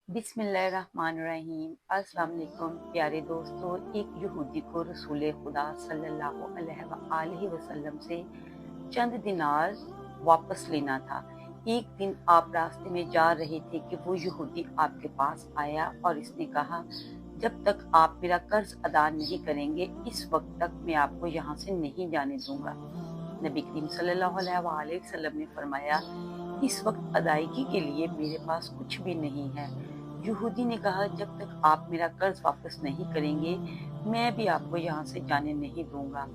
बिस्मिल्लाहिर्रहमानिर्रहीम। अस्सलाम वालेकुम प्यारे दोस्तों। एक यहूदी को रसूल खुदा सल्लल्लाहु अलैहि वसल्लम से चंद दिनार वापस लेना था। एक दिन आप रास्ते में जा रहे थे कि वो यहूदी आपके पास आया और इसने कहा, जब तक आप मेरा कर्ज अदा नहीं करेंगे इस वक्त तक मैं आपको यहाँ से नहीं जाने दूंगा। नबी करीम सल्लल्लाहु अलैहि वसल्लम ने फरमाया, इस वक्त अदायगी के लिए मेरे पास कुछ भी नहीं है। यहूदी ने कहा, जब तक आप मेरा कर्ज वापस नहीं करेंगे मैं भी आपको यहाँ से जाने नहीं दूंगा।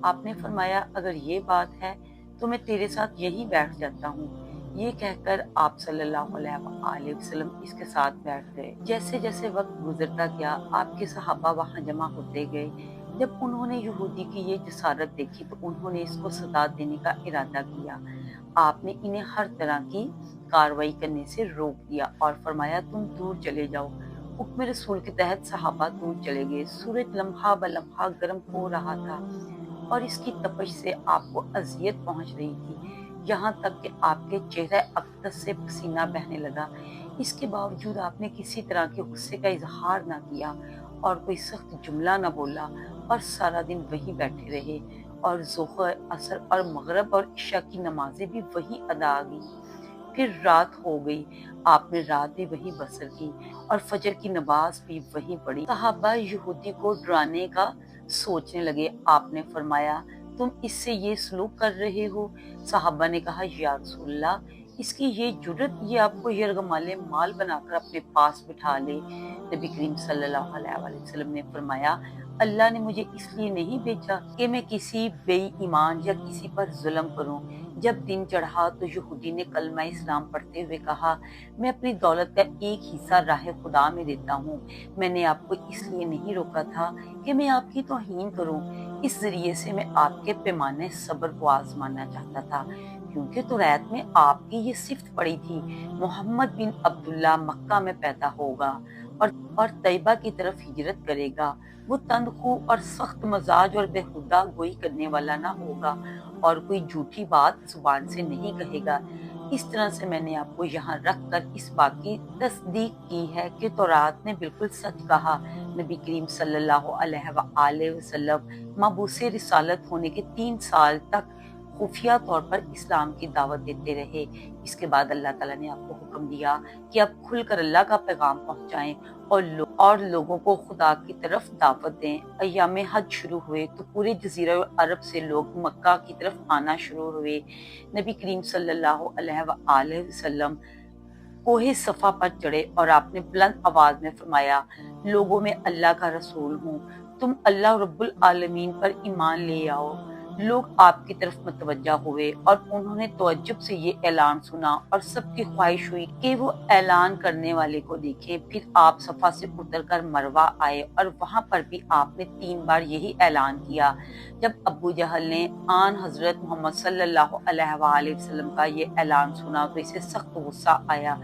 आपने फरमाया, अगर ये बात है तो मैं तेरे साथ यहीं बैठ जाता हूँ। ये कहकर आप सल्लल्लाहु अलैहि वसल्लम इसके साथ बैठ गए। जैसे जैसे वक्त गुजरता गया आपके सहाबा वहां जमा होते गए। जब उन्होंने यहूदी की ये जसारत देखी तो उन्होंने इसको सदा देने का इरादा किया। आपने इन्हें हर तरह की कार्रवाई करने से रोक दिया और फरमाया, तुम दूर चले जाओ। हुक्म रसूल के तहत सहाबा दूर चले गए। सूरज लम्हा ब लम्हा गर्म हो रहा था और इसकी तपश से आपको अजियत पहुंच रही थी, यहाँ तक कि आपके चेहरे अक़दस से पसीना बहने लगा। इसके बावजूद आपने किसी तरह के गुस्से का इजहार ना किया और कोई सख्त जुमला ना बोला और सारा दिन वहीं बैठे रहे और ज़ोहर, असर और मगरब और इशा की नमाजें भी वहीं अदा आ गई। फिर रात हो गई, आपने रात भी वहीं बसर की और फजर की नमाज भी वहीं पढ़ी। सहाबा यहूदी को डराने का सोचने लगे। आपने फरमाया, तुम इससे ये सलूक कर रहे हो? सहाबा ने कहा, या रसूलल्लाह, इसकी ये जुर्रत, ये आपको यरगमाले माल बनाकर अपने पास बिठा ले। नबी करीम सल्लल्लाहु अलैहि वसल्लम ने फरमाया, अल्लाह ने मुझे इसलिए नहीं भेजा कि मैं किसी बेईमान या किसी पर जुल्म करूं। जब दिन चढ़ा तो यहूदी ने कलमा इस्लाम पढ़ते हुए कहा, मैं अपनी दौलत का एक हिस्सा राह खुदा में देता हूँ। मैंने आपको इसलिए नहीं रोका था कि मैं आपकी तौहीन करूं। इस जरिए से मैं आपके पैमाने सब्र को आजमाना चाहता था, क्योंकि तौरात में आपकी ये सिफ्त पड़ी थी, मोहम्मद बिन अब्दुल्ला मक्का में पैदा होगा और तैयबा की तरफ हिजरत करेगा। वो तंदखू और सख्त मजाज और बेहुदा गोई करने वाला ना होगा और कोई झूठी बात जुबान से नहीं कहेगा। इस तरह से मैंने आपको यहाँ रख कर इस बात की तस्दीक की है कि तौरात ने बिल्कुल सच कहा। नबी करीम सल्लल्लाहु अलैहि वसल्लम मबूसे रिसालत होने के 3 साल तक खुफिया तौर पर इस्लाम की दावत देते रहे। इसके बाद अल्लाह ताला ने आपको हुक्म दिया कि आप खुलकर अल्लाह का पैगाम पहुंचाएं और लोगों को खुदा की तरफ दावत दें। अय्याम हज शुरू हुए तो पूरे जजीरा अरब से लोग मक्का की तरफ आना शुरू हुए। नबी करीम सल्लल्लाहु अलैहि वसल्लम कोहे सफा पर चढ़े और आपने बुलंद आवाज में फरमाया, लोगों में अल्लाह का रसूल हूँ, तुम अल्लाह रब्बुल आलमीन पर ईमान ले आओ। लोग आपकी तरफ मुतवज्जा हुए और उन्होंने तवज्जुब से ये ऐलान सुना और सबकी ख्वाहिश हुई कि वो ऐलान करने वाले को देखें। फिर आप सफा से उतरकर मरवा आए और वहां पर भी आपने 3 बार यही ऐलान किया। जब अबू जहल ने आन हजरत मोहम्मद सल्लल्लाहु अलैहि वसल्लम का ये ऐलान सुना तो इसे सख्त गुस्सा आया।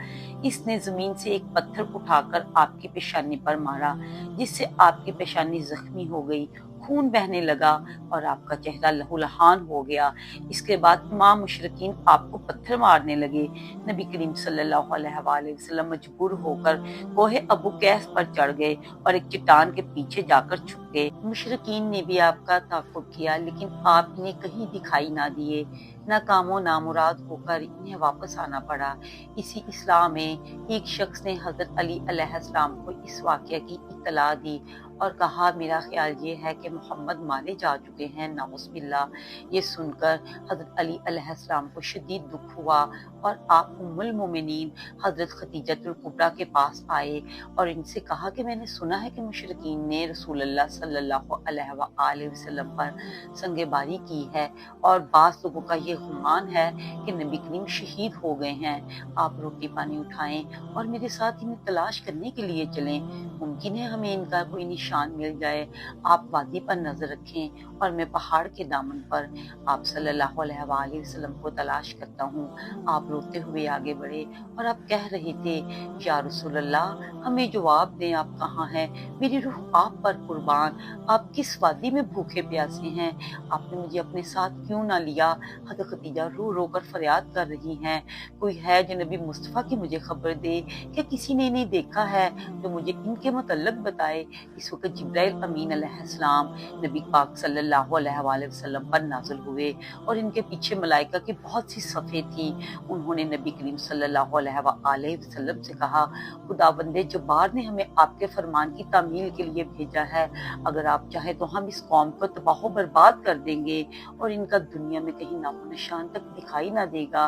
इसने जमीन से एक पत्थर उठाकर आपकी पेशानी पर मारा, जिससे आपकी पेशानी जख्मी हो गई, खून बहने लगा और आपका चेहरा लहूलुहान हो गया। इसके बाद तमाम मुशरिकीन आपको पत्थर मारने लगे। नबी करीम सल्लल्लाहु अलैहि वसल्लम मजबूर होकर कोहे अबू कैफ पर चढ़ गए और एक चट्टान के पीछे जाकर छुप गए। मुशरिकीन ने भी आपका ताक़ुब किया, लेकिन आप इन्हें कहीं दिखाई ना दिए। नाकामो नामुराद होकर इन्हें वापस आना पड़ा। इसी इस्लाम में एक शख्स ने हजरत अली अलैहिस्सलाम को इस वाक़या की इत्तला दी और कहा, मेरा ख्याल ये है कि मोहम्मद मारे जा चुके हैं, नाउज़ुबिल्लाह। ये सुनकर हजरत अली अलैहिस्सलाम को शदीद दुख हुआ और आप उम्मुल मोमिनीन हजरत खदीजतुल कुबरा के पास आए और इनसे कहा कि मैंने सुना है कि मुशरिकीन ने रसूलुल्लाह सल्लल्लाहु अलैहि वसल्लम पर संगेबारी की है और बास लोगों का ये गुमान है कि नबी करीम शहीद हो गए हैं। आप रोटी पानी उठाएं और मेरे साथ इन्हें तलाश करने के लिए चलें। मुमकिन है हमें इनका कोई निशान मिल जाए। आप वादी पर नजर रखें और मैं पहाड़ के दामन पर आप सल्लल्लाहु अलैहि वसल्लम को तलाश करता हूँ। आप रोते हुए आगे बढ़े और आप कह रहे थे, या रसूलल्लाह, हमें जवाब दें, आप कहाँ हैं? मेरी रूह आप पर कुर्बान। आप किस वादी में भूखे प्यासे हैं, आपने मुझे अपने साथ क्यों ना लिया। हज़रत खदीजा रो रो कर फरियाद कर रही हैं, कोई है जो नबी मुस्तफ़ा की मुझे खबर दे, क्या किसी ने इन्हें देखा है जो मुझे इनके मुतल्लिक़ बताए। इस वक़्त जिब्राइल अमीन अलैहिस्सलाम नबी पाक सल्लल्लाहु अलैहि वसल्लम पर नाज़िल हुए और इनके पीछे मलाइका की बहुत सी सफ़ें थीं। उन्होंने नबी करीम सल्लल्लाहु अलैहि वसल्लम से कहा, खुदावंदे जब्बार ने हमें आपके फरमान की तामील के लिए भेजा है, अगर आप चाहें तो हम इस कौम को तबाह बर्बाद कर देंगे और इनका दुनिया में कहीं नामो निशान तक दिखाई ना देगा।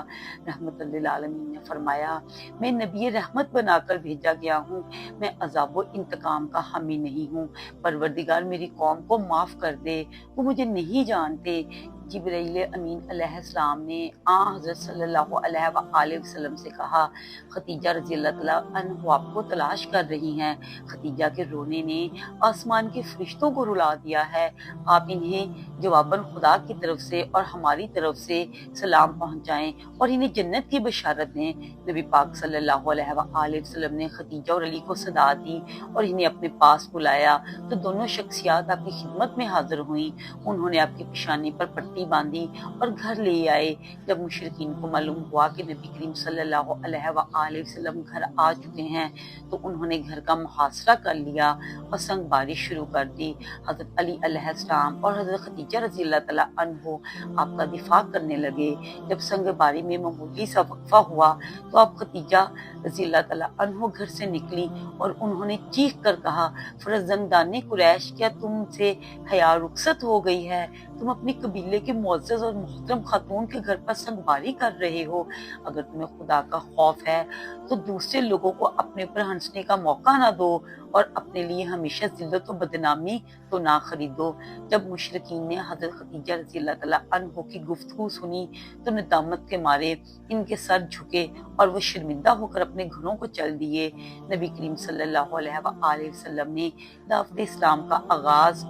रहमतुल लिल आलमीन ने फरमाया, मैं नबी रहमत बनाकर भेजा गया हूँ, मैं अज़ाब व इंतकाम का हामी नहीं हूँ। परवरदिगार मेरी कौम को माफ़ कर दे, वो मुझे नहीं जानते। जिब्राइल अमीन अलैहिस्सलाम ने हज़रत सल्लल्लाहु अलैहि वसल्लम से कहा, खदीजा रज़ियल्लाहु तआला अन्हा आपको तलाश कर रही हैं। खदीजा के रोने ने आसमान के फरिश्तों को रुला दिया है। आप इन्हें जवाबन खुदा की तरफ से और हमारी तरफ से सलाम पहुंचाएं और इन्हें जन्नत की बशारत दें। नबी पाक सल्लल्लाहु अलैहि वसल्लम ने खदीजा और अली को सदा दी और इन्हें अपने पास बुलाया तो दोनों शख्सियात आपकी खिदमत में हाजिर हुई। उन्होंने आपकी पेशानी पर पट्टी बांधी और घर ले आए। जब मुशरिकीन को मालूम हुआ कि नबी करीम सल्लल्लाहु अलैहि वसल्लम घर आ चुके हैं तो उन्होंने घर का मुहासरा कर लिया और संग बारिश शुरू कर दी। हज़रत अली अलैहिस्सलाम और हज़रत खदीजा रज़ियल्लाहु तआला अन्हो आपका दिफा करने लगे। जब संग बारी में मामूली सा वक्फा हुआ तो आप खदीजा रज़ियल्लाहु तआला अन्हो घर से निकली और उन्होंने चीख कर कहा, फरजंदाने कुरैश, क्या तुमसे हया रुखसत हो गई है? तुम अपने कबीले के मुअज़्ज़ज़ और मोहतरम खातून के घर पर संगबारी कर रहे हो। अगर तुम्हें खुदा का खौफ है तो दूसरे लोगों को अपने ऊपर हंसने का मौका ना दो और अपने लिए हमेशा जिल्लत और बदनामी तो ना खरीदो। जब मुशरिकीन ने हज़रत खदीजा रज़ियल्लाहु तआला अन्हा की गुफ्तगू सुनी तो नदामत के मारे इनके सर झुके और वो शर्मिंदा होकर अपने घरों को चल दिए। नबी करीम सल्लल्लाहु अलैहि वसल्लम ने दावत इस्लाम का आगाज़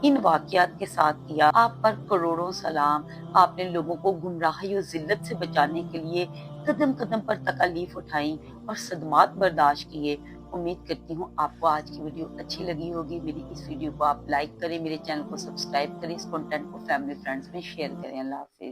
इन वाक़यात के साथ किया। आप पर करोड़ों सलाम। आपने लोगों को गुमराही और जिल्लत से बचाने के लिए कदम कदम पर तकालीफ उठाई और सदमात बर्दाश्त किए। उम्मीद करती हूँ आपको आज की वीडियो अच्छी लगी होगी। मेरी इस वीडियो को आप लाइक करें, मेरे चैनल को सब्सक्राइब करें, इस कंटेंट को फैमिली फ्रेंड्स में शेयर करें। अल्लाह हाफ़िज़।